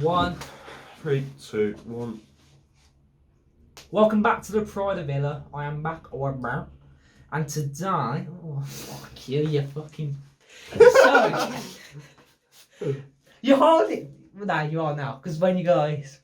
One. 3, 2, 1. Welcome back to the Pride of Villa. I am back, and today, oh fuck you fucking. So, you hardly. Nah, you are now. Because when you guys.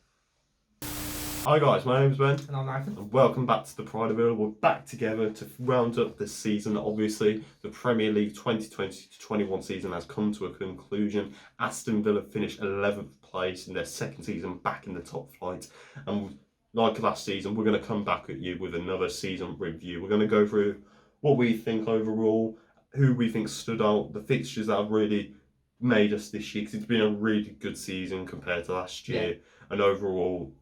Hi guys, my name's Ben. And I'm Nathan. And welcome back to the Pride of Villa. We're back together to round up this season. Obviously, the Premier League 2020-21 season has come to a conclusion. Aston Villa finished 11th place in their second season back in the top flight. And like last season, we're going to come back at you with another season review. We're going to go through what we think overall, who we think stood out, the fixtures that have really made us this year, because it's been a really good season compared to last year. Yeah. And overall,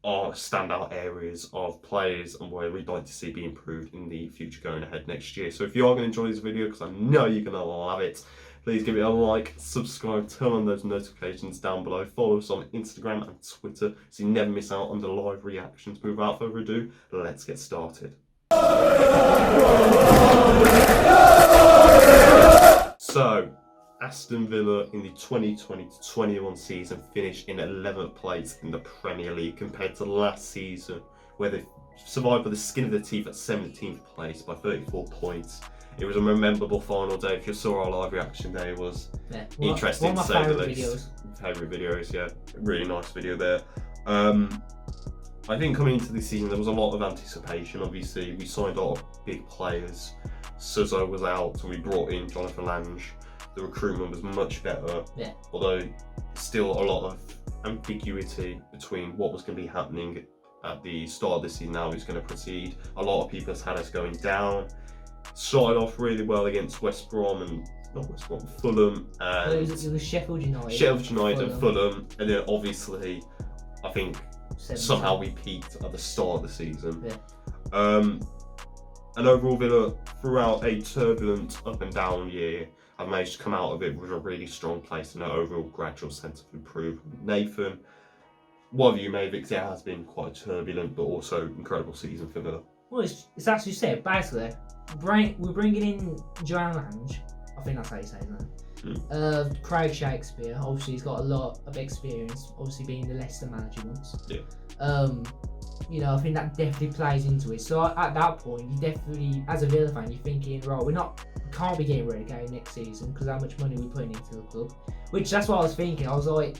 our standout areas of players and where we'd like to see be improved in the future going ahead next year. So if you are going to enjoy this video, because I know you're going to love it, please give it a like, subscribe, turn on those notifications down below, follow us on Instagram and Twitter so you never miss out on the live reactions. But without further ado, let's get started. So, Aston Villa in the 2020-21 season finished in 11th place in the Premier League compared to last season where they survived by the skin of their teeth at 17th place by 34 points. It was a memorable final day. If you saw our live reaction day, it was interesting to say the least. Favourite videos, yeah. Really nice video there. I think coming into this season there was a lot of anticipation. Obviously we signed a lot of big players. Suzo was out and we brought in Jonathan Lange. The recruitment was much better, although still a lot of ambiguity between what was going to be happening at the start of the season, now who's going to proceed. A lot of people have had us going down. Started off really well against West Brom and Fulham. And it was Sheffield United. Sheffield United and Fulham, and then obviously I think somehow we peaked at the start of the season. And overall Villa, throughout a turbulent up and down year, I've managed to come out of it with a really strong place and an overall gradual sense of improvement. Nathan, what have you made of it? Because it has been quite a turbulent but also incredible season for Villa. Well, it's actually said, basically, we're bringing in Joanne Lange, I think that's how you say his name. Craig Shakespeare, obviously he's got a lot of experience, obviously being the Leicester manager once. You know, I think that definitely plays into it. So at that point, you definitely, as a Villa fan, you're thinking, right, we can't be getting relegated next season because how much money we're putting into the club. Which that's what I was thinking. I was like,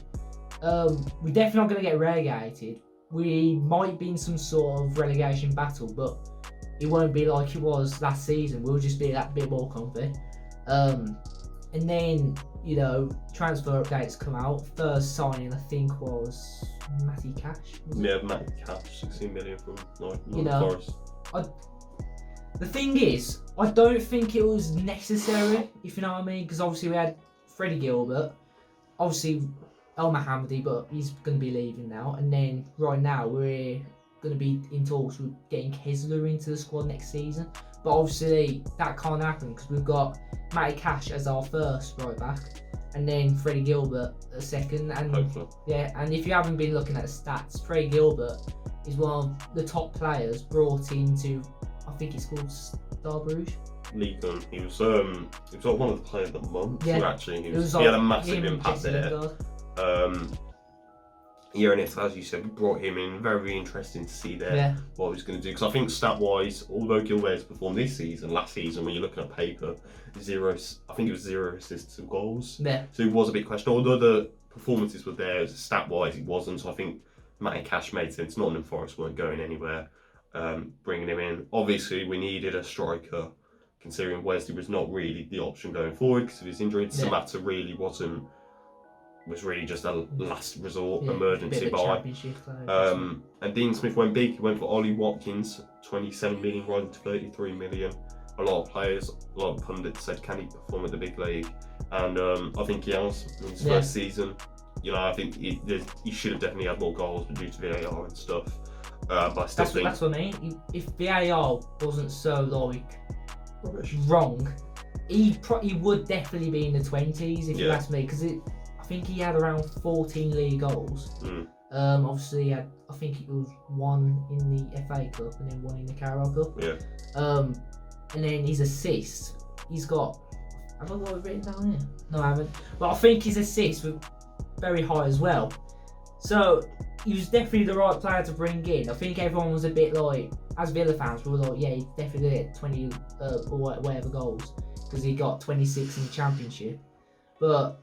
we're definitely not going to get relegated. We might be in some sort of relegation battle, but it won't be like it was last season. We'll just be that bit more comfy. And then, you know, transfer updates come out. First signing, I think, was Matty Cash. Matty Cash, 16 million from Nottingham Forest. The thing is, I don't think it was necessary, if you know what I mean, because obviously we had Freddie Gilbert, obviously El Mohammadi, but he's going to be leaving now, and then right now we're going to be in talks with getting Kessler into the squad next season, but obviously that can't happen because we've got Matty Cash as our first right back, and then Freddie Gilbert a second, and hopefully. And if you haven't been looking at the stats, Freddie Gilbert is one of the top players brought into, I think it's called Star Bruges. League One. He was like one of the players of the month. Yeah. Actually, he had a massive impact there. And it's, as you said, we brought him in. Very interesting to see there what he was going to do. Because I think stat-wise, although Gilbert's performed this season, last season, when you're looking at paper, I think it was 0 assists and goals. Yeah. So it was a bit questionable. Although the performances were there, stat-wise, it wasn't. So I think Matty Cash made sense. Nottingham Forest weren't going anywhere. Bringing him in. Obviously, we needed a striker, considering Wesley was not really the option going forward because of his injury. Samatta really was really just a last resort emergency buy. And Dean Smith went big. He went for Ollie Watkins, 27 million rising to 33 million. A lot of players, a lot of pundits said, can he perform at the big league? And I think he has in his first season. You know, I think he should have definitely had more goals, but due to VAR and stuff. But I still think that's what I mean. If VAR wasn't so wrong, he would definitely be in the 20s if you ask me, because I think he had around 14 league goals. Obviously, he had, I think it was 1 in the FA Cup and then 1 in the Carabao Cup. And then his assists, he's got. Have I got it written down here? No, I haven't. But I think his assists very high as well. So he was definitely the right player to bring in. I think everyone was a bit like, as Villa fans, we were like, yeah, he's definitely get 20 or whatever goals because he got 26 in the Championship. But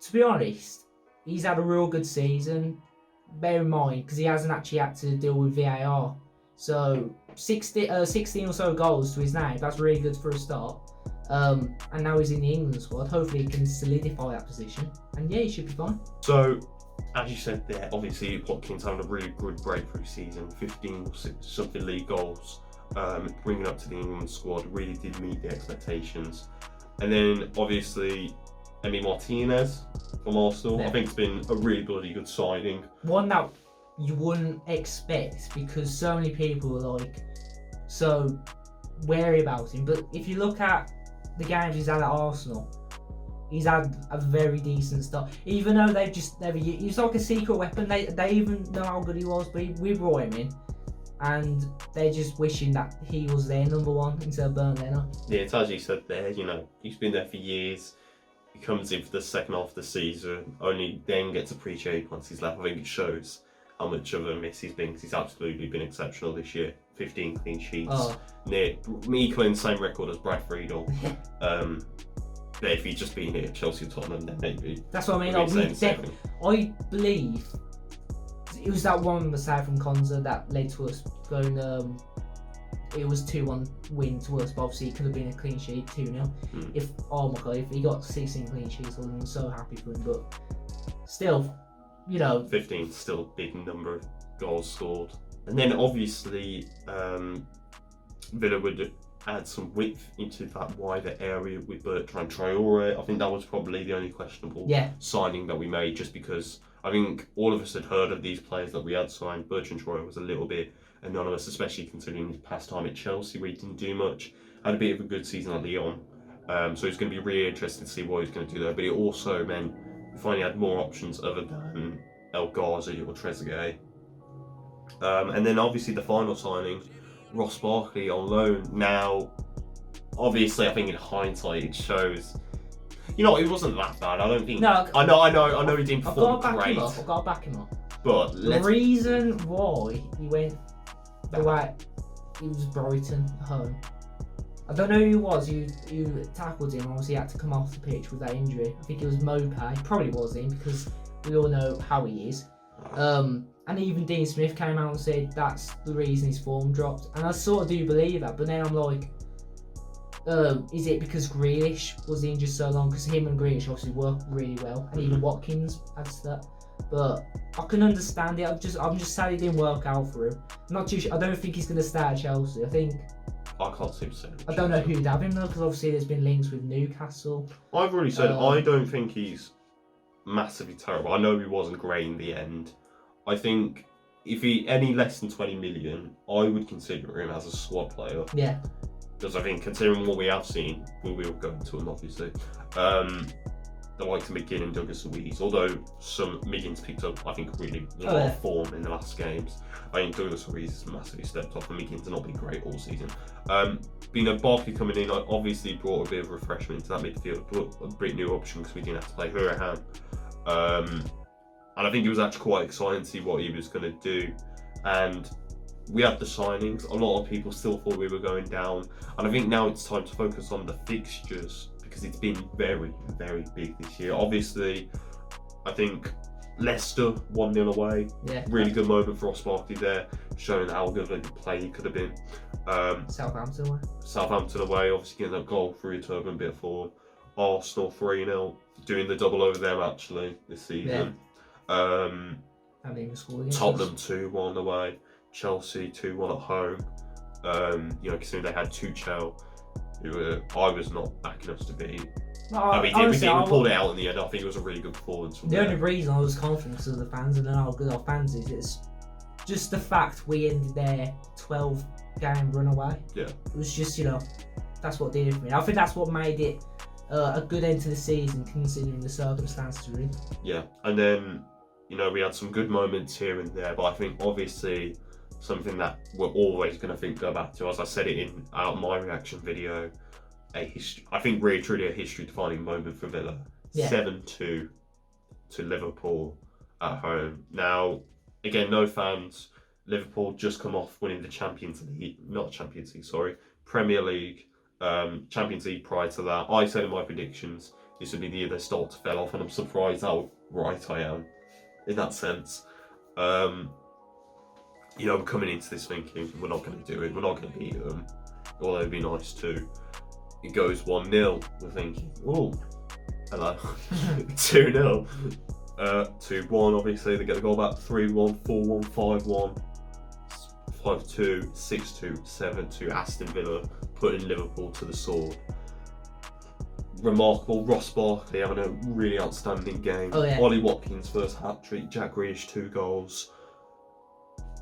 to be honest, he's had a real good season. Bear in mind, because he hasn't actually had to deal with VAR. So 16 or so goals to his name. That's really good for a start. And now he's in the England squad. Hopefully he can solidify that position. And yeah, he should be fine. So, as you said there, obviously Watkins having a really good breakthrough season, 15 something league goals, bringing up to the England squad, really did meet the expectations. And then obviously Emi Martinez from Arsenal, I think it's been a really bloody good signing. One that you wouldn't expect because so many people were like so wary about him. But if you look at the games he's had at Arsenal, he's had a very decent start. Even though he's like a secret weapon. They even know how good he was, but we brought him in, and they're just wishing that he was their number one instead of Bernardo. Yeah, it's as you said there. He's been there for years. He comes in for the second half of the season, only then gets appreciated once he's left. I think it shows how much of a miss he's been, because he's absolutely been exceptional this year. 15 clean sheets, near equaling the same record as Brad Friedel. But if he'd just been here at Chelsea, Tottenham, then maybe. That's what I mean. I believe it was that one mistake from Konza that led to us going. It was 2-1 win to us, but obviously it could have been a clean sheet, 2-0. If he got 16 clean sheets, I would have been so happy for him. But still, 15 is still a big number of goals scored. And then obviously Villa would add some width into that wider area with Bertrand Traore. I think that was probably the only questionable signing that we made, just because I think all of us had heard of these players that we had signed. Bertrand Traore was a little bit anonymous, especially considering his past time at Chelsea where he didn't do much. Had a bit of a good season at Lyon. So it's going to be really interesting to see what he's going to do there. But it also meant we finally had more options other than El Ghazi or Trezeguet. And then obviously the final signing, Ross Barkley on loan. Now, obviously, I think in hindsight it shows, it wasn't that bad. I don't think. No, I know he didn't perform great. I've got to back him up. But the reason why he went the way it was Brighton at home. I don't know who it was who tackled him. Obviously, he had to come off the pitch with that injury. I think it was Mopay. Probably was him because we all know how he is. And even Dean Smith came out and said that's the reason his form dropped. And I sort of do believe that. But then I'm like, is it because Grealish was injured so long? Because him and Grealish obviously work really well. And even Watkins adds to that. But I can understand it. I'm just sad it didn't work out for him. I'm not too sure. I don't think he's going to stay at Chelsea. I can't see him saying. I don't know who'd have him though, because obviously there's been links with Newcastle. I've already said I don't think he's massively terrible. I know he wasn't great in the end. I think if he any less than 20 million, I would consider him as a squad player. Yeah. Because I think considering what we have seen, we will go into him obviously. The likes of McGinn and Douglas Luiz, although some McGinn's picked up, I think, really a lot of form in the last games. I think Douglas Luiz has massively stepped up and McGinn's not been great all season. Barkley coming in obviously brought a bit of refreshment into that midfield, a bit new option because we didn't have to play Hurahan. And I think it was actually quite exciting to see what he was going to do. And we had the signings. A lot of people still thought we were going down. And I think now it's time to focus on the fixtures because it's been very, very big this year. Obviously, I think Leicester 1-0 away. Yeah. Really good moment for Ross Barkley there, showing how good of a play he could have been. Southampton away, obviously getting that goal through a turbulent bit of form. Arsenal 3-0, doing the double over them actually this season. Tottenham 2-1 away, Chelsea 2-1 at home. Considering they had Tuchel, who I was not backing us to beat. We pulled it out in the end. I think it was a really good performance. The only reason I was confident because of the fans and how good our fans is, it's just the fact we ended their 12-game run away. Yeah. It was just, that's what did it for me. I think that's what made it a good end to the season considering the circumstances really. Yeah, and then we had some good moments here and there, but I think obviously something that we're always going to go back to, as I said it in my reaction video, I think really truly a history defining moment for Villa. 7-2 to Liverpool at home. Now, again, no fans. Liverpool just come off winning the Premier League, Champions League prior to that. I said in my predictions this would be the year they start to fell off, and I'm surprised how right I am in that sense. We're coming into this thinking we're not going to do it, we're not going to beat them, although it'd be nice too. It goes 1-0, we're thinking, oh, hello. 2-0, 2-1, obviously, they get the goal back, 3-1, 4-1, 5-1, 5-2, 6-2, 7-2, Aston Villa, putting Liverpool to the sword. Remarkable, Ross Barkley having a really outstanding game. Oh, yeah. Ollie Watkins' first hat-trick, Jack Grealish 2 goals.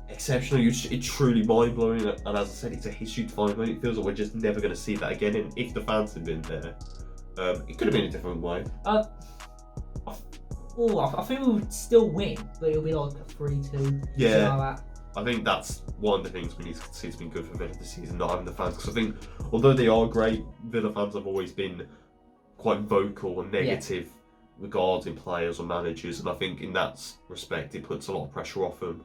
Exceptional, it's truly mind-blowing, and as I said, it's a history-defining moment. It feels like we're just never going to see that again, and if the fans had been there, it could have been a different way. I think we would still win, but it'll be like a 3-2. Yeah. Like that. I think that's one of the things we need to see has been good for Villa this season, not having the fans. Because I think, although they are great, Villa fans have always been quite vocal and negative regarding players or managers. And I think in that respect, it puts a lot of pressure off them.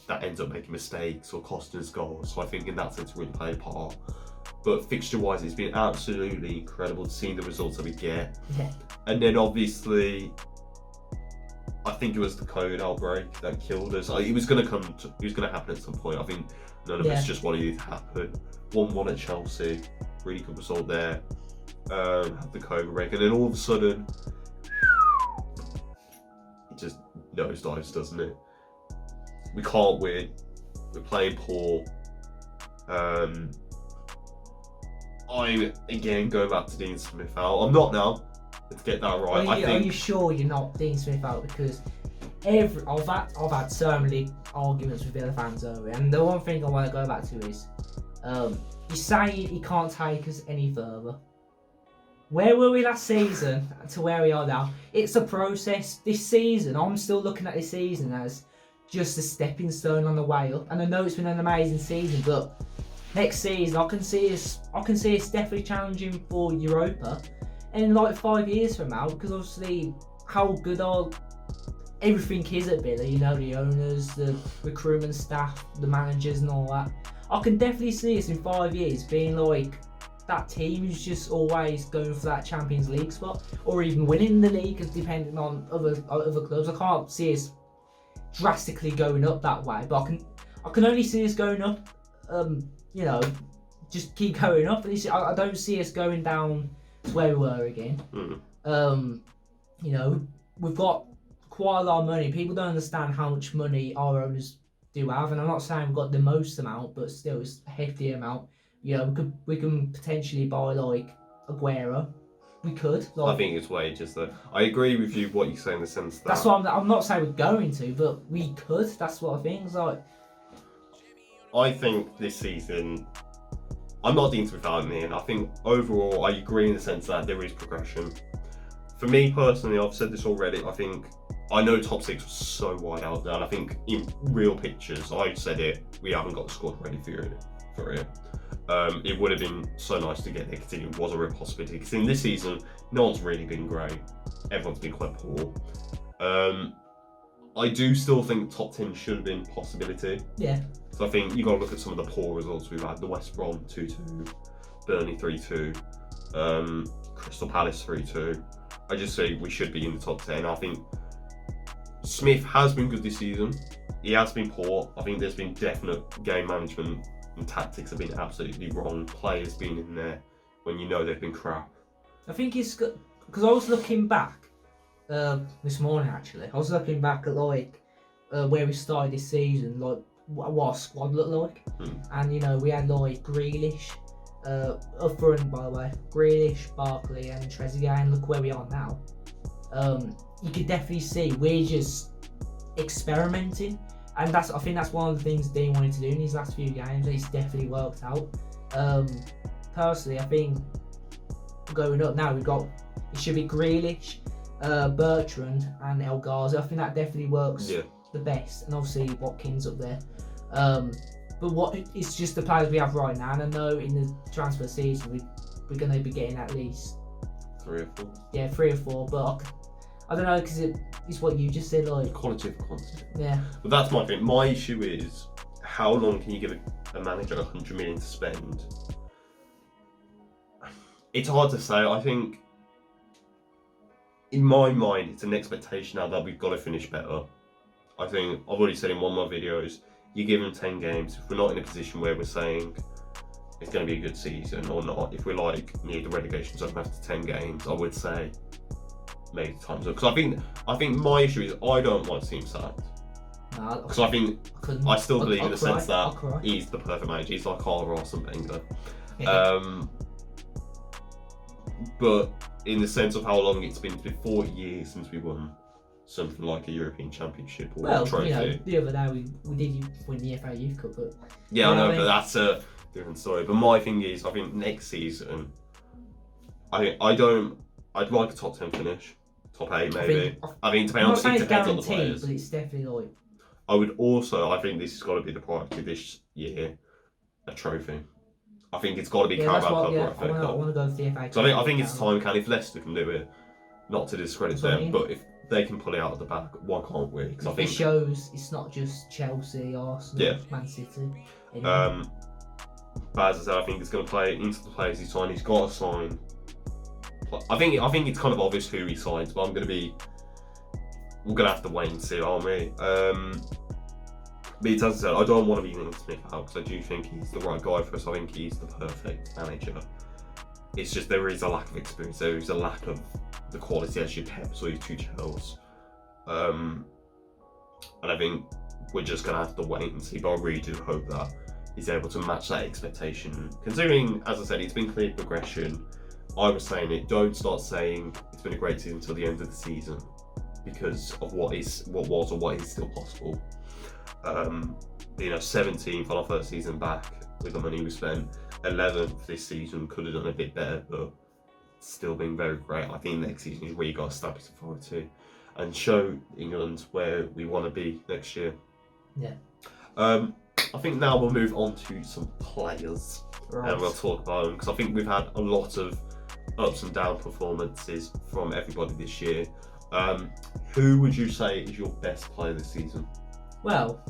That ends up making mistakes or costing us goals. So I think in that sense, it really played a part. But fixture-wise, it's been absolutely incredible to see the results that we get. Yeah. And then obviously, I think it was the COVID outbreak that killed us. It was going to happen at some point. I think none of us just wanted it to happen. 1-1 at Chelsea, really good result there. Had the COVID break, and then all of a sudden, it just nosedives, doesn't it? We can't win. We're playing poor. I'm again going back to Dean Smith out. I'm not now. Let's get that right. Are you sure you're not Dean Smith out? Because I've had so many arguments with Villa fans over it, and the one thing I want to go back to is you say he can't take us any further. Where were we last season to where we are now? It's a process. This season, I'm still looking at this season as just a stepping stone on the way up. And I know it's been an amazing season, but next season I can see us definitely challenging for Europa. And in like 5 years from now, because obviously how good everything is at Villa, the owners, the recruitment staff, the managers and all that. I can definitely see us in 5 years being like that team who's just always going for that Champions League spot, or even winning the league, depending on other clubs. I can't see us drastically going up that way, but I can only see us going up. Just keep going up. I don't see us going down to where we were again. We've got quite a lot of money. People don't understand how much money our owners do have, and I'm not saying we've got the most amount, but still it's a hefty amount. We can potentially buy like Aguero. We could. I think it's wages though. I agree with you what you say in the sense that. That's what I'm not saying we're going to, but we could. That's what I think. It's like. I think this season, I'm not Dean Smith out in the end. I think overall, I agree in the sense that there is progression. For me personally, I've said this already. I know top 6 was so wide out there, and I think in real pictures, I said it. We haven't got the squad ready for it. It would have been so nice to get there because it was a real possibility. Because in this season, no one's really been great. Everyone's been quite poor. I do still think top 10 should have been a possibility. Yeah. So I think you got to look at some of the poor results we've had. The West Brom 2-2, Burnley 3-2, Crystal Palace 3-2. I just say we should be in the top 10. I think Smith has been good this season. He has been poor. I think there's been definite game management and tactics have been absolutely wrong. Players being in there when they've been crap. I think it's good because I was looking back this morning actually. I was looking back at where we started this season, like what our squad looked like, and we had like Grealish up front, by the way, Grealish, Barkley, and Trezeguet, and look where we are now. You could definitely see we're just experimenting. And I think that's one of the things Dean wanted to do in these last few games, and it's definitely worked out. Personally, I think going up now, it should be Grealish, Bertrand, and El Ghazi. I think that definitely works the best, and obviously Watkins up there. But it's just the players we have right now, and I know in the transfer season we're going to be getting at least 3 or 4. Yeah, 3 or 4, but I don't know, because it's what you just said, like quality of quantity. Yeah. But that's my thing. My issue is, how long can you give a manager 100 million to spend? It's hard to say. I think, in my mind, it's an expectation now that we've got to finish better. I think I've already said in one of my videos, you give them 10 games. If we're not in a position where we're saying it's going to be a good season or not, if we're like near the relegation zone after 10 games, I would say maybe time's up. Because I think my issue is I don't want to see him sacked. Because I still believe in the sense that he's the perfect manager. He's like Arsene Wenger. Yeah. But in the sense of how long it's been 40 years since we won something like a European Championship or a trophy. You know, the other day we did win the FA Youth Cup, but yeah, I know, but that's a different story. But my thing is, I think next season, I'd like a top 10 finish, top 8 maybe. I think depends on the players. But it's definitely like. I think this has got to be the priority this year, a trophy. I think it's got to be Carabao Cup or FA Cup. I want to go for the FA Cup. So I think it's time, if Leicester can do it, not to discredit them, but if they can pull it out of the back, why can't we? Because I think it shows it's not just Chelsea, Arsenal, Man City. But as I said, I think it's going to play into the players he's signed. He's got to sign. I think it's kind of obvious who he signs, but we're going to have to wait and see, aren't we? But as I said, I don't want to be Ian Smith out because I do think he's the right guy for us. I think he's the perfect manager. It's just there is a lack of experience. There is a lack of the quality as your Peps or your Tuchels. And I think we're just going to have to wait and see. But I really do hope that he's able to match that expectation. Considering, as I said, it's been clear progression. I was saying it. Don't start saying it's been a great season until the end of the season because of what was or what is still possible. 17th on our first season back with the money we spent. 11th this season, could have done a bit better, but still been very great. I think next season is where you got to establish authority and show England where we want to be next year. Yeah. I think now we'll move on to some players and we'll talk about them because I think we've had a lot of ups and down performances from everybody this year. Who would you say is your best player this season? Well,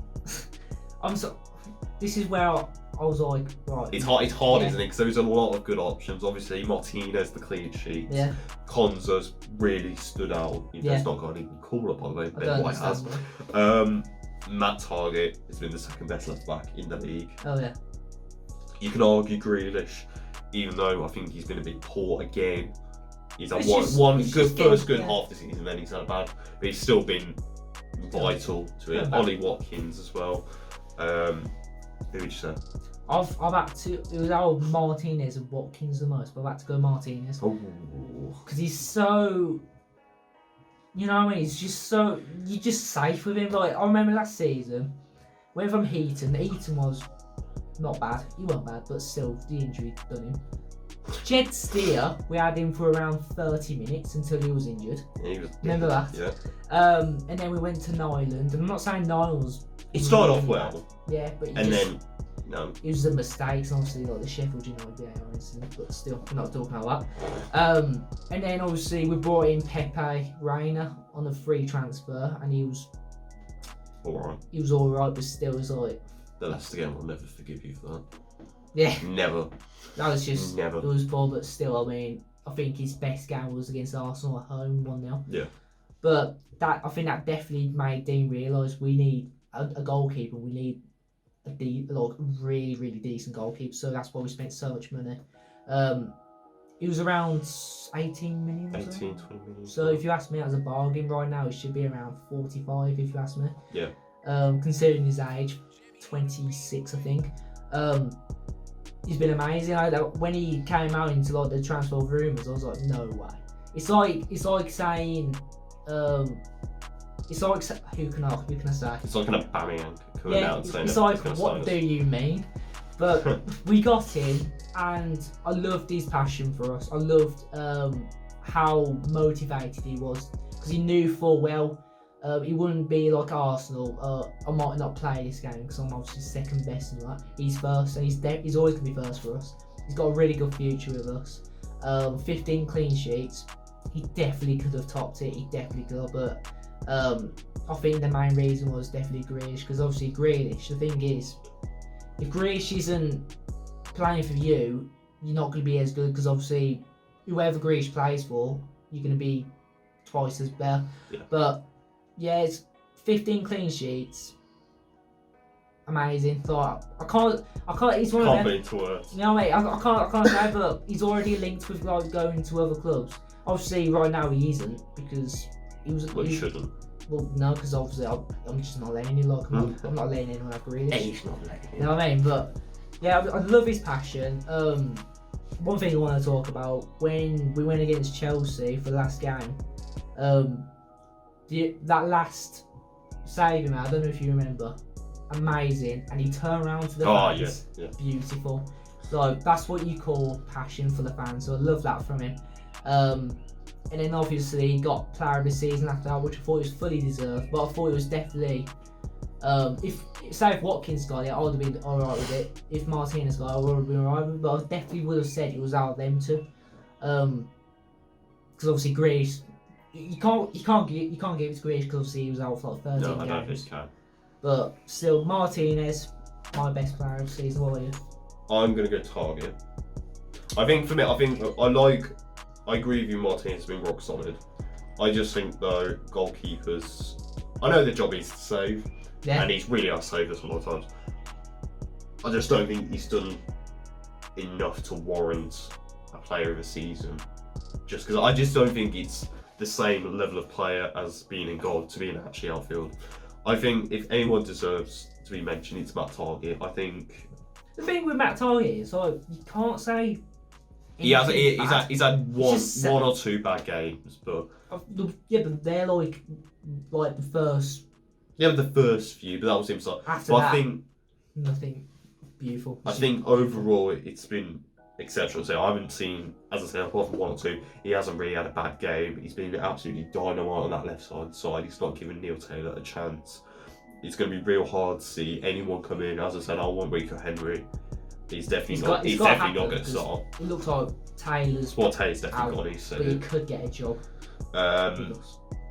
this is where I was like, right. It's hard, isn't it? Because there's a lot of good options. Obviously, Martinez, the clean sheet. Yeah. Konza's really stood out. He's not got anything cooler, by the way. Ben White has. Matt Targett has been the second best left back in the league. Oh yeah. You can argue Grealish, even though I think he's been a bit poor again. He's had first good half the season, then he's had a bad, but he's still been vital to it. Ollie Watkins as well. Who would you say? I've had to. It was our Martinez and Watkins the most, but I've had to go Martinez. Because he's so. You know what I mean? He's just so. You're just safe with him. Like I remember last season, went from Heaton. Heaton was not bad. He wasn't bad, but still the injury done him. Jed Steer, we had him for around 30 minutes until he was injured. Yeah, remember that? Yeah. And then we went to Nyland. And I'm not saying Nyland was. He started off well. Yeah, but it was the mistakes, obviously, like the Sheffield United incident, but still, we're not talking about that. And then obviously we brought in Pepe Reina on a free transfer, and he was alright. He was alright, but still was like. The Leicester game will never forgive you for that. Yeah. Never. That was just never. It was poor, but still, I mean, I think his best game was against Arsenal at home, 1-0. Yeah. But I think that definitely made Dean realise we need a goalkeeper. We need a really, really decent goalkeeper. So that's why we spent so much money. It was around 18 million. 20 million. So if you ask me, as a bargain right now, it should be around 45. If you ask me. Yeah. Considering his age, 26, I think. He's been amazing. When he came out into like the transfer rumours, I was like, no way. It's like saying. It's like who can I say? It's like an Aubameyang coming out and saying. It's like what do you mean? But we got him, and I loved his passion for us. I loved how motivated he was because he knew full well he wouldn't be like Arsenal. I might not play this game because I'm obviously second best and that. He's first, and he's always gonna be first for us. He's got a really good future with us. 15 clean sheets. he definitely could have topped it. He definitely could have, but I think the main reason was definitely Grealish, because obviously Grealish, the thing is, if Grealish isn't playing for you, you're not going to be as good, because obviously whoever Grealish plays for, you're going to be twice as better. Yeah. But yeah, it's 15 clean sheets. Amazing. Like, I can't. He's one of them. Can't put into words. You know, mate. I can't say, but he's already linked with like going to other clubs. Obviously, right now he isn't, because he was. Well, he shouldn't. Well, no, because obviously I'm just not letting him. Like, I'm not letting anyone have Grealish. He's not letting him. You know what I mean? But yeah, I love his passion. One thing I want to talk about, when we went against Chelsea for the last game, that last save, I don't know if you remember. Amazing, and he turned around to the fans. Yeah. Beautiful. So that's what you call passion for the fans. So I love that from him. And then obviously he got player of the season after that, which I thought was fully deserved. But I thought it was definitely, if Watkins got it, I would have been alright with it. If Martinez got it, I would have been alright with it. But I definitely would have said it was out of them two. Because obviously Grealish, you can't give it to Grealish because obviously he was out for like 13 games. No, I don't think you can. But still, Martinez, my best player of the season. What are you? I'm gonna go Target. I think for me, I agree with you. Martinez has been rock solid. I just think though, goalkeepers, I know their job is to save, and he's really outsaved us a lot of times. I just don't think he's done enough to warrant a player of the season. Just because I just don't think it's the same level of player as being in goal to being actually outfield. I think if anyone deserves to be mentioned, it's Matt Target. I think the thing with Matt Target is like you can't say he's had one or two bad games, but yeah, but they're like the first. Yeah, the first few, but that was himself. After that, I think nothing beautiful. I think overall it's been exceptional. So I haven't seen, as I said, apart from one or two, he hasn't really had a bad game. He's been absolutely dynamite on that left side. He's not giving Neil Taylor a chance. It's going to be real hard to see anyone come in. As I said, I want Rico Henry. He's definitely not going to start. It looks like Taylor's. Well, Taylor's definitely out, gone. He's but he could get a job.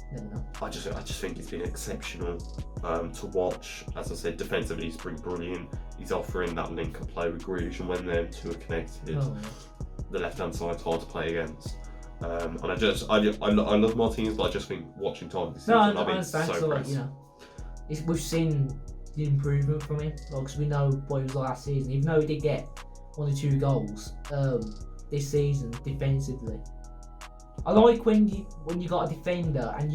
Never know. I just think it's been exceptional to watch. As I said, defensively he's been brilliant. He's offering that link and play with Grealish, and when them two are connected, the left-hand side's hard to play against. And I love Martinez, but I just think watching Tom this season, I've been so impressed. We've seen the improvement from him, because we know what he was like last season. Even though he did get 1 or 2 goals this season defensively. I like when you got a defender and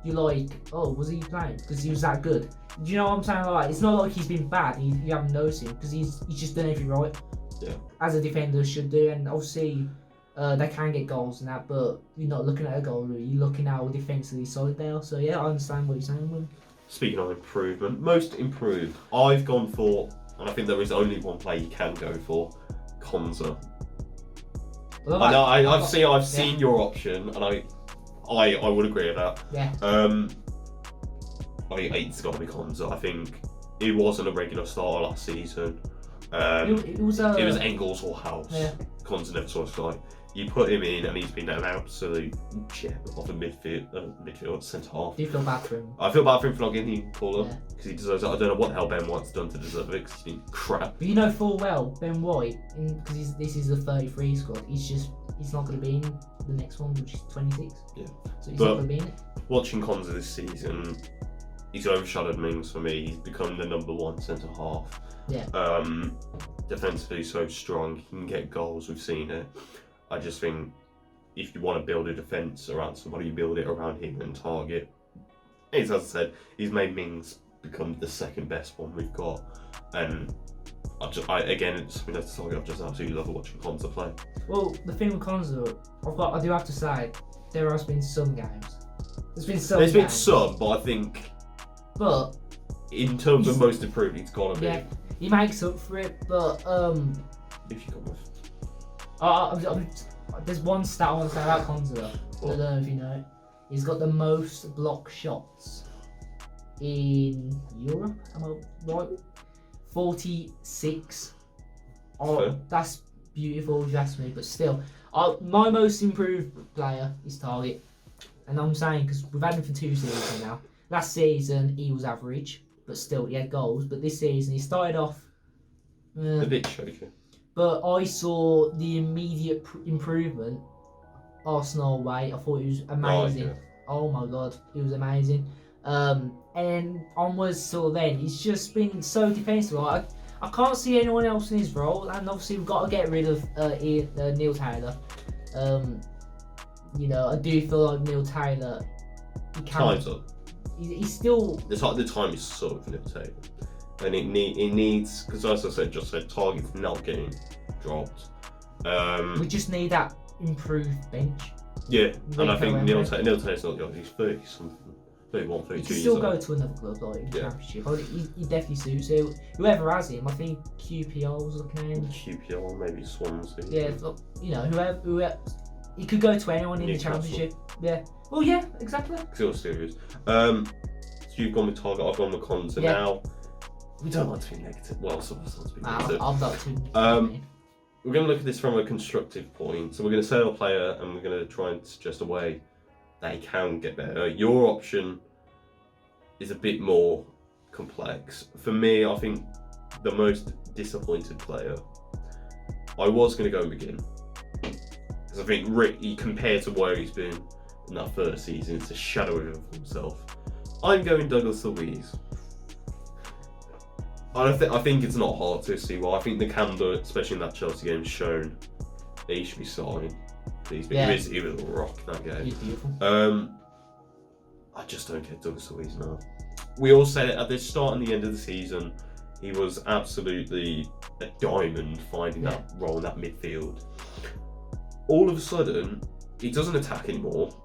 you're like, oh, was he playing? Because he was that good. Do you know what I'm saying? Like, it's not like he's been bad. You haven't noticed him because he's just done everything right. Yeah. As a defender should do, and obviously they can get goals and that, but you're not looking at a goal. You're looking at how defensively solid they are. So yeah, I understand what you're saying, Will. Speaking of improvement, most improved, I've gone for, and I think there is only one player you can go for, Konza. Well, I've seen your option, and I would agree with that. Yeah. It's got to be Konza. I think it wasn't a regular starter last season. It was Engels or House. Yeah. Konza never saw a sky. You put him in, and he's been an absolute gem of a midfield centre half. Do you feel bad for him? I feel bad for him for not getting him called up because he deserves it. I don't know what the hell Ben White's done to deserve it because he's been crap. But you know full well Ben White, because this is the 33 squad. He's not going to be in the next one, which is 26. Yeah. So he's not going to be in it. Watching Konza this season, he's overshadowed Mings for me. He's become the number 1 centre half. Yeah. Defensively so strong, he can get goals. We've seen it. I just think if you want to build a defence around somebody, you build it around him and Target. As I said, he's made Mings become the second best one we've got, and it's something that's Target. I just absolutely love watching Konza play. Well, the thing with Konza, I do have to say, there has been some games. There's been some, but I think. But in terms of most improved, it's got to be. Yeah, he makes up for it, but if you come with. There's one stat I want to say about Konza though. I don't know if you know it. He's got the most block shots in Europe. Am I right? 46. Oh, that's beautiful, if you ask me. But still, my most improved player is Target. And I'm saying, because we've had him for 2 seasons now. Last season, he was average, but still, he had goals. But this season, he started off... a bit shaky. But I saw the immediate improvement Arsenal away. I thought it was amazing. Oh my god, it was amazing. And onwards till then, he's just been so defensive. I can't see anyone else in his role, and obviously we've got to get rid of Neil Taylor. I do feel like Neil Taylor. Time's up. He's still. The time is so for Neil Taylor. And it needs, because as I said, Target's not getting dropped. We just need that improved bench. Yeah, and I think Neil Taylor's not got, he's 30 something, 31, 32 years old. He can still go to another club like in the Championship. He definitely suits it. Whoever has him, I think QPR was looking at him. QPR, maybe Swansea. Yeah, whoever. He could go to anyone in the Championship. Yeah. Well, yeah, exactly. Still serious. So you've gone with Target, I've gone with Cons, and now. We don't like to be negative. Well, some of us like to be negative. I'm not too. We're going to look at this from a constructive point. So we're going to sell a player and we're going to try and suggest a way they can get better. Your option is a bit more complex. For me, I think the most disappointed player, I was going to go McGinn. Because I think compared to where he's been in that first season, it's a shadow of himself. I'm going Douglas Luiz. I think it's not hard to see why. I think the candor, especially in that Chelsea game, has shown that he should be signed. He was a rock in that game. He's beautiful. I just don't get Douglas Luiz now. We all said it at the start and the end of the season. He was absolutely a diamond finding that role in that midfield. All of a sudden, he doesn't attack anymore,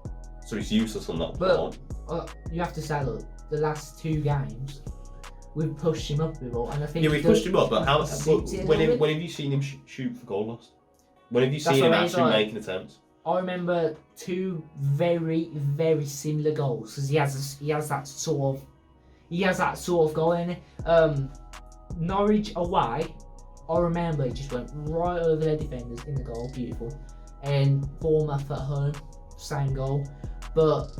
so he's useless on that part. But you have to say, look, the last 2 games. We've pushed him up with all, and I think we pushed him up. But when have you seen him shoot for goal lost? When have you seen him actually making attempts? I remember 2 very, very similar goals because he has that sort of goal in it. Norwich away, I remember he just went right over their defenders in the goal, beautiful. And Bournemouth at home, same goal, but.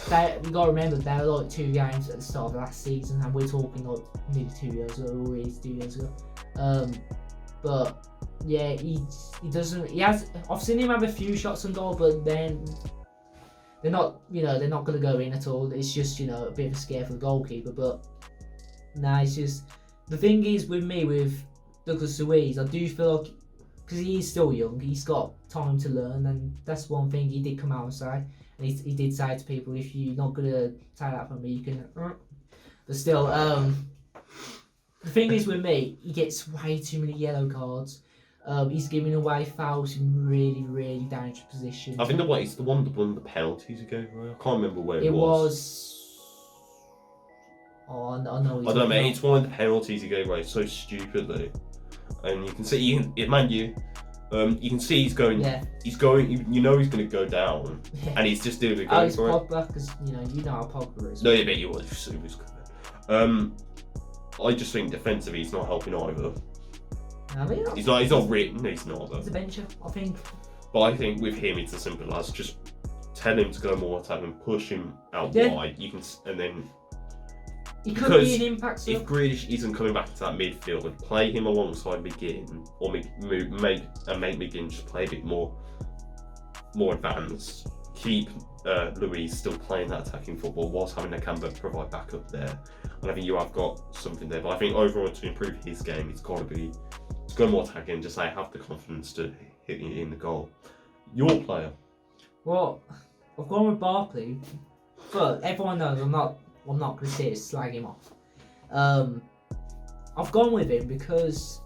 We gotta remember they were like 2 games at the start of last season, and we're talking like nearly 2 years ago, or 2 years ago. But yeah, he doesn't. He has. I've seen him have a few shots on goal, but then they're not. They're not gonna go in at all. It's just a bit of a scare for the goalkeeper. But it's just the thing is with me with Douglas Luiz, I do feel like because he is still young, he's got time to learn, and that's one thing he did come out and say. And he did say to people, if you're not going to take that from me, you can... But still, the thing is with me, he gets way too many yellow cards. He's giving away fouls in really, really dangerous positions. I think it's one of the penalties he gave away. I can't remember where it was. It was... Oh, I know. I don't know, mate. It's one of the penalties he gave away so stupidly. And you can see, you can see he's going. Yeah. He's going. He's going to go down, and he's just doing it. It's Pogba because you know how Pogba is. No, yeah, but he was. I just think defensively he's not helping either. He's not. He's not written. He's not. He's a bencher, I think. But I think with him it's as simple as just tell him to go more attack and push him out wide. You can, and then. He could be an impact sub. If Grealish isn't coming back to that midfield, play him alongside McGinn, or make McGinn just play a bit more advanced. Keep Luiz still playing that attacking football whilst having Nakamba provide backup there. And I think you have got something there. But I think overall to improve his game, it's got to go more attacking. Just have the confidence to hit in the goal. Your player. Well, I've gone with Barkley, but everyone knows I'm not going to say it, slag him off. I've gone with him because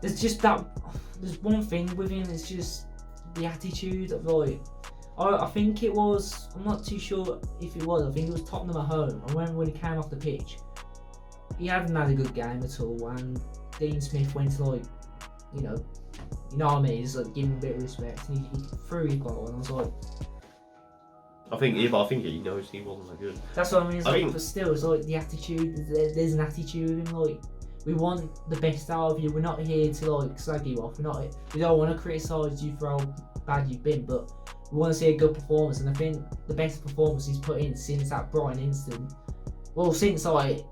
there's one thing with him, it's just the attitude of I think it was, I'm not too sure if it was, I think it was Tottenham at home. I remember when he came off the pitch, he hadn't had a good game at all, and Dean Smith went to you know what I mean, he's give him a bit of respect, and he threw his goal, and I was like, I think he knows he wasn't that good. That's what I mean. But still, it's the attitude. There's an attitude with him. we want the best out of you. We're not here to like slag you off. We don't want to criticise you for how bad you've been, but we want to see a good performance. And I think the best performance he's put in since that Brighton incident, well, since the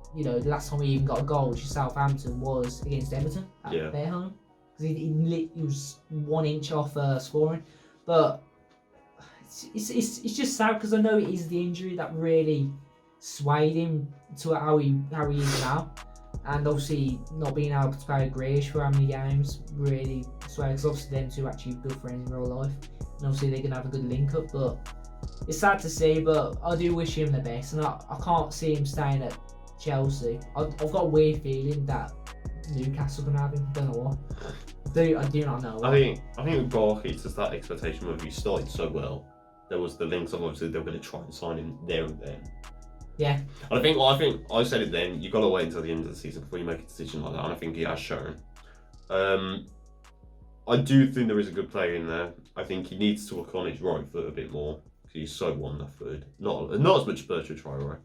last time he even got a goal, which is Southampton, was against Everton at their home. Because he was 1 inch off scoring. But it's just sad because I know it is the injury that really swayed him to how he is now. And obviously not being able to play Grealish for how many games really swayed, because obviously them two are actually good friends in real life. And obviously they're going to have a good link up. But it's sad to see, but I do wish him the best. And I can't see him staying at Chelsea. I've got a weird feeling that Newcastle are going to have him. I don't know why. I do not know. I think with Barkley, it's just that expectation when he started so well. There was the links of obviously they were going to try and sign him there and then. Yeah. And I said it then. You got to wait until the end of the season before you make a decision like that. And I think he has shown. I do think there is a good player in there. I think he needs to work on his right foot a bit more because he's so one-footed. Not as much as Bertrand Traore.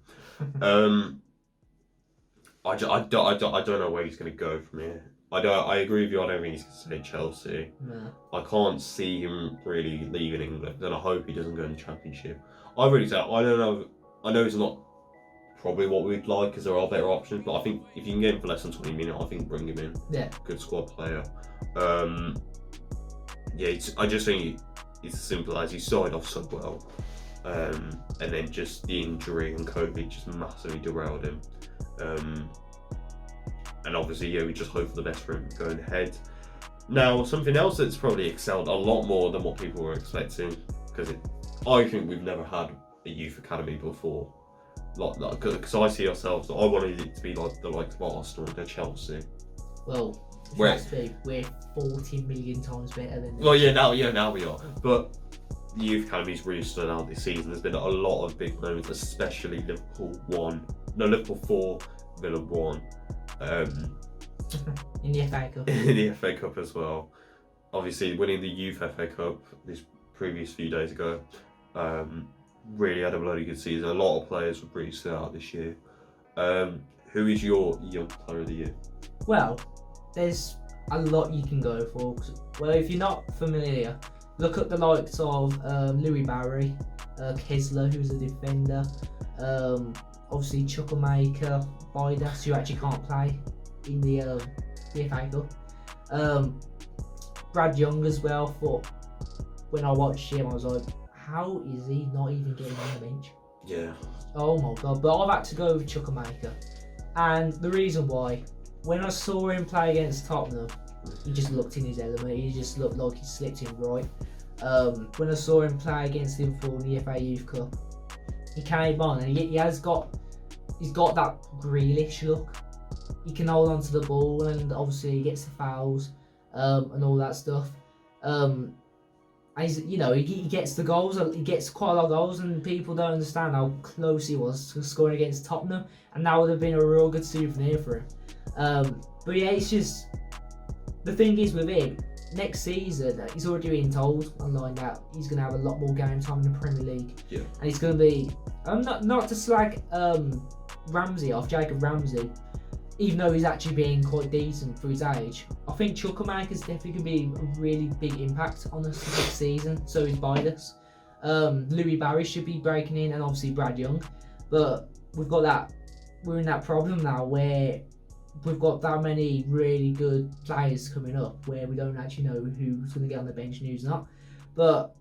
I don't know where he's going to go from here. I agree with you. I don't think he's going to stay at Chelsea. No. I can't see him really leaving England, and I hope he doesn't go in the Championship. I really say I don't know. I know it's not probably what we'd like because there are better options, but I think if you can get him for less than 20 minutes, I think bring him in. Yeah. Good squad player. I just think it's as simple as he started off so well, and then just the injury and COVID just massively derailed him. And obviously, we just hope for the best for him going ahead. Now, something else that's probably excelled a lot more than what people were expecting, because I think we've never had a youth academy before. Because I see ourselves, I wanted it to be like the likes of Arsenal and Chelsea. Well, we're 40 million times better than them. Well, now we are. But the youth academy's really stood out this season. There's been a lot of big moments, especially Liverpool 4, Villa 1. In the FA Cup. In the FA Cup as well. Obviously, winning the Youth FA Cup this previous few days ago. Really had a bloody good season. A lot of players were pretty stood out this year. Who is your young player of the year? Well, there's a lot you can go for. Well, if you're not familiar, look at the likes of Louis Barry, Kessler, who's a defender, obviously Chukwuemeka, Bidas, who actually can't play in the FA Cup. Brad Young as well. Thought when I watched him, I was like, how is he not even getting on the bench? Yeah. Oh my god! But I've had to go with Chukwuemeka, and the reason why, when I saw him play against Tottenham, he just looked in his element. He just looked like he slipped in right. When I saw him play against Liverpool in the FA Youth Cup, he came on and he's got that Grealish look. He can hold on to the ball and obviously he gets the fouls and all that stuff. He gets the goals. He gets quite a lot of goals, and people don't understand how close he was to scoring against Tottenham, and that would have been a real good souvenir for him. But yeah, it's just the thing is with him. Next season, he's already been told online that he's going to have a lot more game time in the Premier League. Yeah. And he's going to be not to slag Ramsey off, Jacob Ramsey, even though he's actually being quite decent for his age. I think Chukwuemeka's definitely going to be a really big impact on us next season. So is Bidas. Louis Barry should be breaking in, and obviously Brad Young. But we're in that problem now where we've got that many really good players coming up where we don't actually know who's going to get on the bench and who's not. But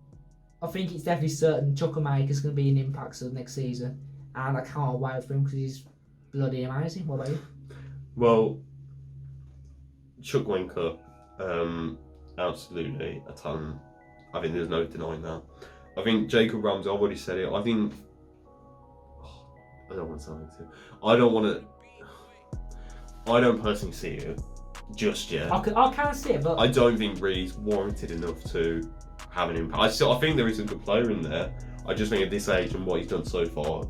I think it's definitely certain Chukwuemeka's going to be an impact of next season, and I can't wait for him because he's bloody amazing. What about you? Well, Chukwuemeka, absolutely a talent. I think there's no denying that. I think Jacob Ramsey, I've already said it. I think I don't want to sound too. I don't personally see it just yet. I can see it, but I don't think really he's warranted enough to have an impact. I think there is a good player in there. I just think at this age and what he's done so far,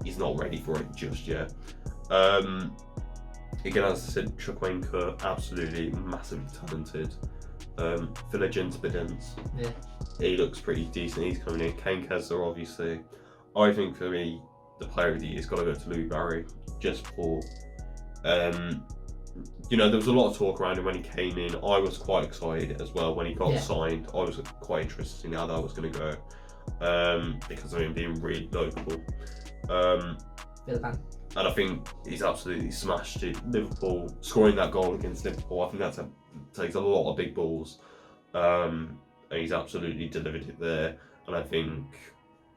he's not ready for it just yet. Again, as I said, Chukwuemeka, absolutely massively talented. Philogene Bidens, yeah, he looks pretty decent. He's coming in. Kane Kessler, obviously. I think for me, the player of the year's got to go to Louis Barry, just for you know, there was a lot of talk around him when he came in. I was quite excited as well when he got signed. I was quite interested to see how that was going to go, because of him being really local. And I think he's absolutely smashed it. Liverpool, scoring that goal against Liverpool, I think that takes a lot of big balls. And he's absolutely delivered it there. And I think,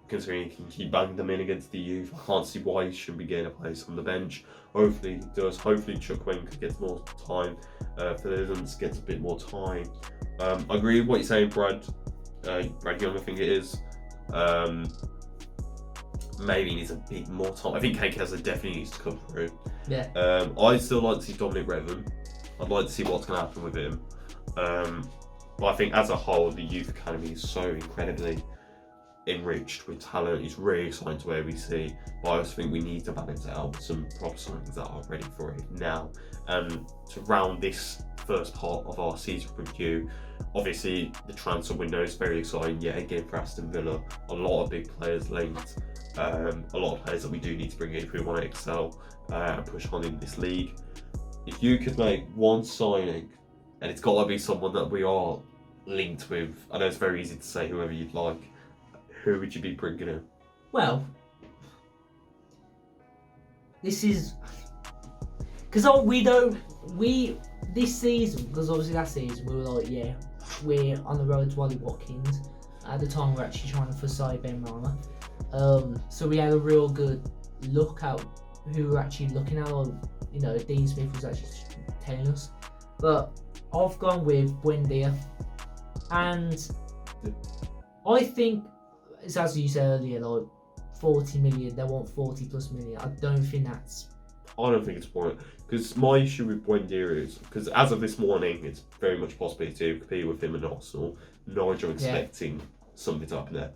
considering he banged them in against the youth, I can't see why he shouldn't be getting a place on the bench. Hopefully he does. Hopefully Chukwuemeka gets more time. Phillips gets a bit more time. I agree with what you're saying, Brad. Brad Young, I think it is. Maybe he needs a bit more time. I think Kekesa definitely needs to come through. Yeah. I'd still like to see Dominic Revan. I'd like to see what's going to happen with him. But I think as a whole, the youth academy is so incredibly enriched with talent. It's really exciting to where we see. But I also think we need to balance it out with some proper signings that are ready for it now. And to round this first part of our season review, obviously the transfer window is very exciting yet again for Aston Villa. A lot of big players linked. A lot of players that we do need to bring in if we want to excel and push on in this league. If you could make one signing, and it's got to be someone that we are linked with, I know it's very easy to say whoever you'd like, who would you be bringing in? Well, this is because this season, because obviously last season we were like, yeah, we're on the road to Ollie Watkins. At the time we're actually trying to forsake Ben Rama. So we had a real good look at who we're actually looking at, or you know, Dean Smith was actually telling us. But I've gone with Buendia, and I think, as you said earlier, like 40 million, they want 40 plus million. I don't think it's point, because my issue with Buendia is, because as of this morning, it's very much possible to compete with him in Arsenal. Norwich are expecting something to happen there.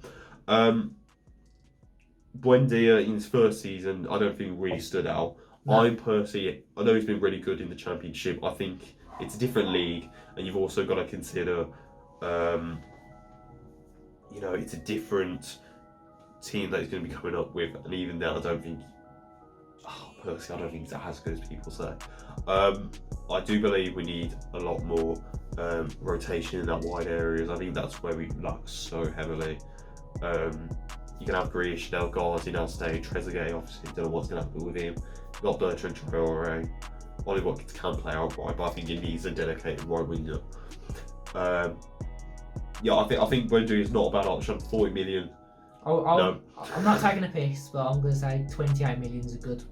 Buendia in his first season, I don't think really stood out. No. I know he's been really good in the Championship. I think it's a different league, and you've also got to consider, you know, it's a different team that he's going to be coming up with, and even then, I don't think he's as good as people say. I do believe we need a lot more rotation in that wide areas. I think that's where we lack so heavily. You can have Grealish, Delgado now stay, Trezeguet, obviously don't know what's going to happen with him. You've got Bertrand Traore. Ollie Watkins can play outright, but I think he needs a dedicated right winger. I think Buendia is not a bad option. 40 million. No. I'm not taking a piss, but I'm going to say 28 million is good.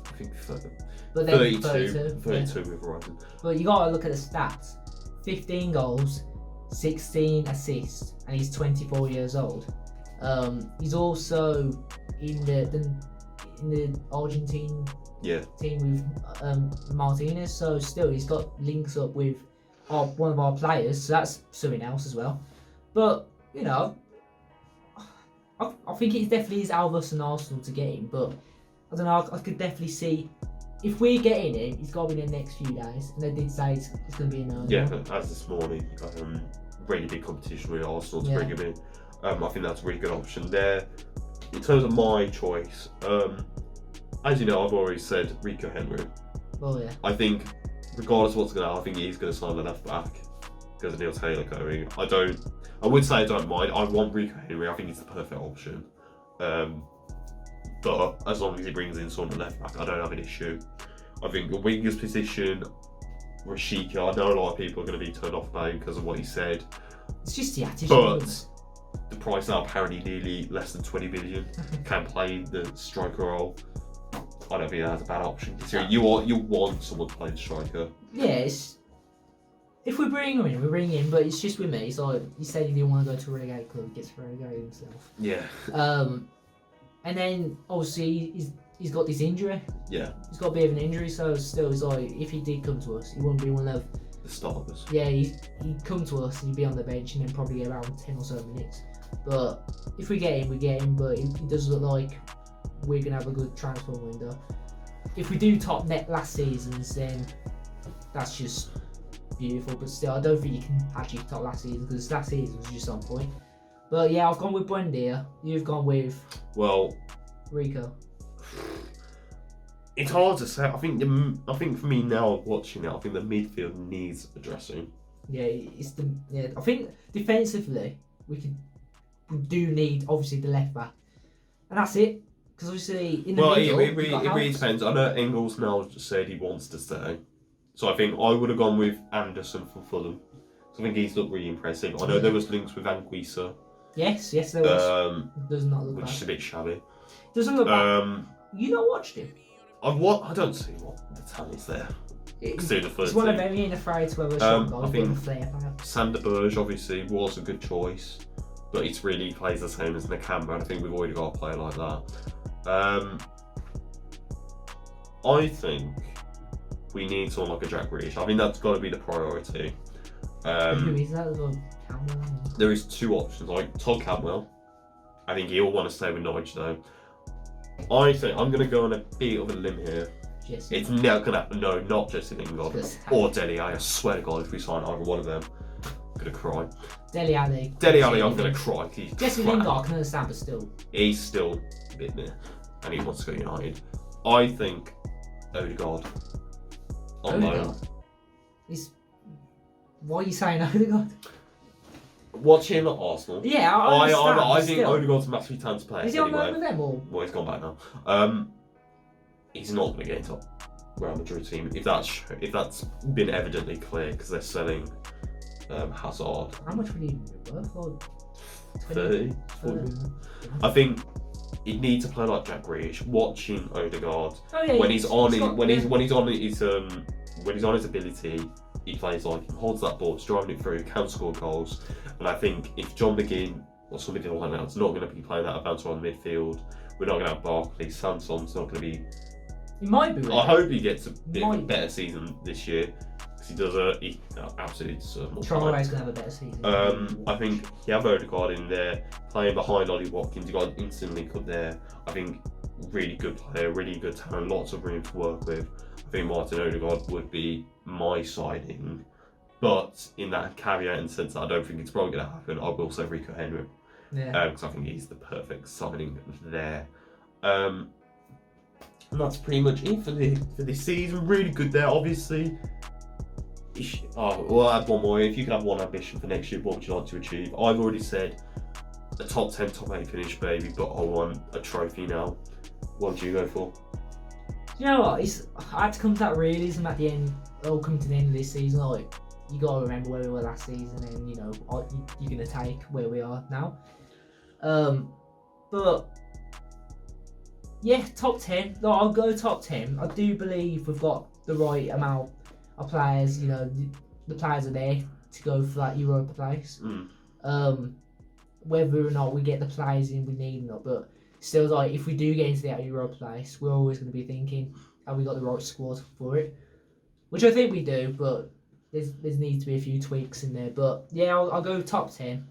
I think 32 with Horizon. But you got to look at the stats. 15 goals, 16 assists, and he's 24 years old. He's also in the Argentine team with Martinez, so still he's got links up with one of our players, so that's something else as well. But you know, I think it definitely is Alves and Arsenal to get him, but I don't know, I could definitely see if we're getting him, he's got to be in the next few days, and they did say it's going to be an early. Yeah, as this morning, really big competition with Arsenal to bring him in. I think that's a really good option there. In terms of my choice, as you know, I've always said Rico Henry. Oh yeah. I think, regardless of what's going to happen, I think he's going to sign the left back because of Neil Taylor going. I would say I don't mind. I want Rico Henry. I think he's the perfect option. But as long as he brings in someone left back, I don't have an issue. I think the winger's position, Rashika, I know a lot of people are going to be turned off by him because of what he said. It's just the attitude. But the price now apparently nearly less than 20 million. Can play the striker role. I don't think that's a bad option. Considering you want someone to play the striker. Yeah, if we bring him in, we bring him. But it's just with me. So he said he didn't want to go to a relegated club. He gets relegated himself. Yeah. And then obviously he's got this injury. Yeah. He's got a bit of an injury, so still, it's like if he did come to us, he wouldn't be one of the starters. Yeah, he'd come to us and he'd be on the bench and then probably get around 10 or so minutes. But if we get him, we get him. But it does look like we're gonna have a good transfer window. If we do top net last season's, then that's just beautiful. But still, I don't think you can actually top last season because last season was just on point. But yeah, I've gone with Buendia. You've gone with Rico. It's hard to say. I think for me now watching it, I think the midfield needs addressing. Yeah, I think defensively we do need obviously the left back, and that's it. Because obviously in the middle, it really depends. I know Engels now said he wants to stay, so I think I would have gone with Anderson from Fulham. So I think he's looked really impressive. I know there was links with Anguissa. Yes, there was. Does not look which bad. is a bit shabby. Doesn't look bad. You not watched him? I don't see what the talent's there. It's one of them. You ain't afraid to have a shot goal. I think Sander Berge obviously was a good choice, but it's really plays the same as Nakamba, and I think we've already got a player like that. I think we need someone like a Jack Grealish. I think that's got to be the priority. Who is that? Campbell? There is two options, like Todd Cantwell. I think he'll want to stay with Norwich though. I think I'm going to go on a bit of a limb here. Jesse. It's never going to happen. No, not Jesse Lingard or Dele Alli. I swear to God, if we sign either one of them, I'm going to cry. Dele Alli. I'm going to cry. Jesse Lingard, I can understand, but still. He's still a bit meh, and he wants to go United. I think Odegaard on loan. Why are you saying Odegaard? Watch him at Arsenal. Yeah, I think Odegaard's massively talented to play. Is he on loan with them or? Well, he's gone back now. He's not going to get into Real Madrid team if that's been evidently clear because they're selling Hazard. How much would he be worth? Like 30. I think he'd need to play like Jack Grealish. Watching Odegaard when he's on his ability. He plays like he holds that ball, he's driving it through, can score goals. And I think if John McGinn or somebody like that is not going to be playing that advance on midfield, we're not going to have Barkley, Sanson's not going to be. He might be. I hope he gets a bit of a better season this year because he does. He absolutely deserves more. Traore's going to have a better season. I think you have Odegaard in there playing behind Ollie Watkins. You got an instant link up there. I think really good player, really good talent, lots of room to work with. I think Martin Odegaard would be my signing, but in that caveat and sense that I don't think it's probably going to happen, I will say Rico Henry. Yeah. Because I think he's the perfect signing there. And that's pretty much it for this season. Really good there, obviously. We'll add one more. If you could have one ambition for next year, what would you like to achieve? I've already said a top 10, top 8 finish, baby, but I want a trophy now. What would you go for? You know what? I had to come to that realism at the end. It'll come to the end of this season. Like, you got to remember where we were last season, and you know you're gonna take where we are now. But yeah, top 10. No, I'll go top 10. I do believe we've got the right amount of players. You know, the players are there to go for that Europa place. Whether or not we get the players in we need or not, but still, like, if we do get into that Europa place, we're always going to be thinking, have we got the right squad for it? Which I think we do, but there's needs to be a few tweaks in there. But yeah, I'll go top 10.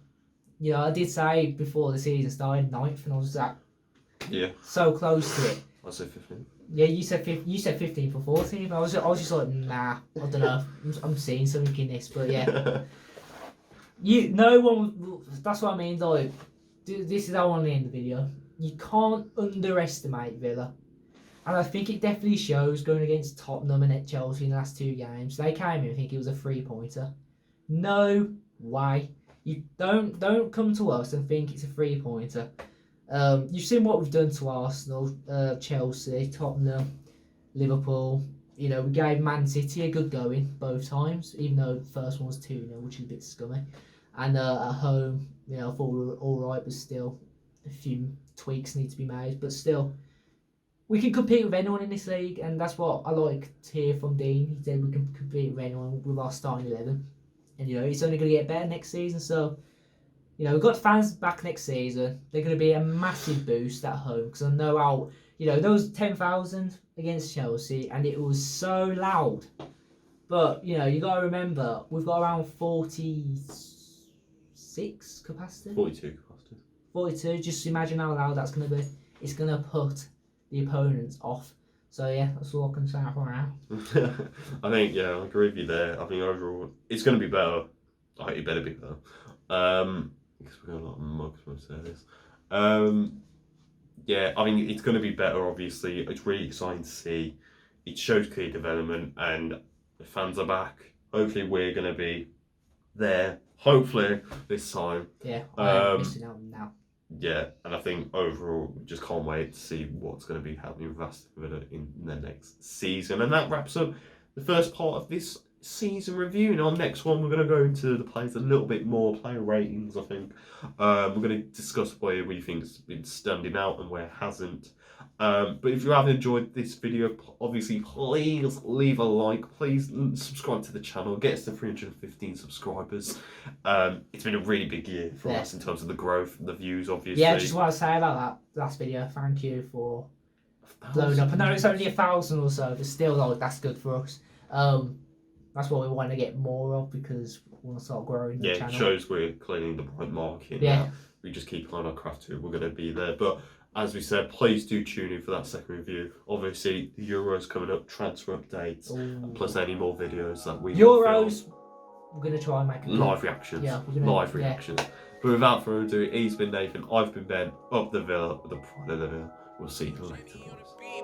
You know, I did say before the season started 9th, and I was so close to it. I said 15. Yeah, you said 15 for 14. I was just like, nah, I don't know. I'm seeing something in this, but yeah. That's what I mean. Like, this is how I want to end the video. You can't underestimate Villa. And I think it definitely shows going against Tottenham and Chelsea in the last 2 games. They came in and think it was a 3-pointer. No way. You don't come to us and think it's a 3-pointer. You've seen what we've done to Arsenal, Chelsea, Tottenham, Liverpool. You know, we gave Man City a good going both times, even though the first one was 2-0, which is a bit scummy. And at home, you know, I thought we were alright, but still a few tweaks need to be made. But still, we can compete with anyone in this league, and that's what I like to hear from Dean. He said we can compete with anyone with our starting 11. And, you know, it's only going to get better next season, so, you know, we've got fans back next season. They're going to be a massive boost at home, because I know how, you know, there was 10,000 against Chelsea, and it was so loud. But, you know, you got to remember, we've got around 46 capacity. 42 capacity. 42, just imagine how loud that's going to be. It's going to put the opponents off. So yeah, that's all I can say for now. I think, yeah, I agree with you there. I think overall, it's going to be better. I think it better be better. Because we've got a lot of mugs from service. Yeah, I mean, it's going to be better, obviously. It's really exciting to see. It shows clear development, and the fans are back. Hopefully, we're going to be there. Hopefully, this time. Yeah, I'm missing out now. Yeah, and I think overall, we just can't wait to see what's going to be happening with Aston Villa in the next season. And that wraps up the first part of this season review. In our next one, we're going to go into the players a little bit more, player ratings, I think. We're going to discuss where we think has been standing out and where hasn't. But if you have enjoyed this video, obviously please leave a like, please subscribe to the channel, get us to 315 subscribers. It's been a really big year for us in terms of the growth, the views, obviously. Yeah, just want to say about that last video, thank you for blowing up. I know it's only 1,000 or so, but still, like, that's good for us. That's what we want to get more of, because we want to start growing the channel. Yeah, it shows we're cleaning the right market. Yeah. We just keep on our craft too, we're going to be there. But as we said, please do tune in for that second review. Obviously, the Euros coming up, transfer updates, plus any more videos that we Euros, we're going to try and make live reactions. Yeah, live reactions. But without further ado, he's been Nathan, I've been Ben, up the Villa, the pride of the Villa. We'll see you later, boys.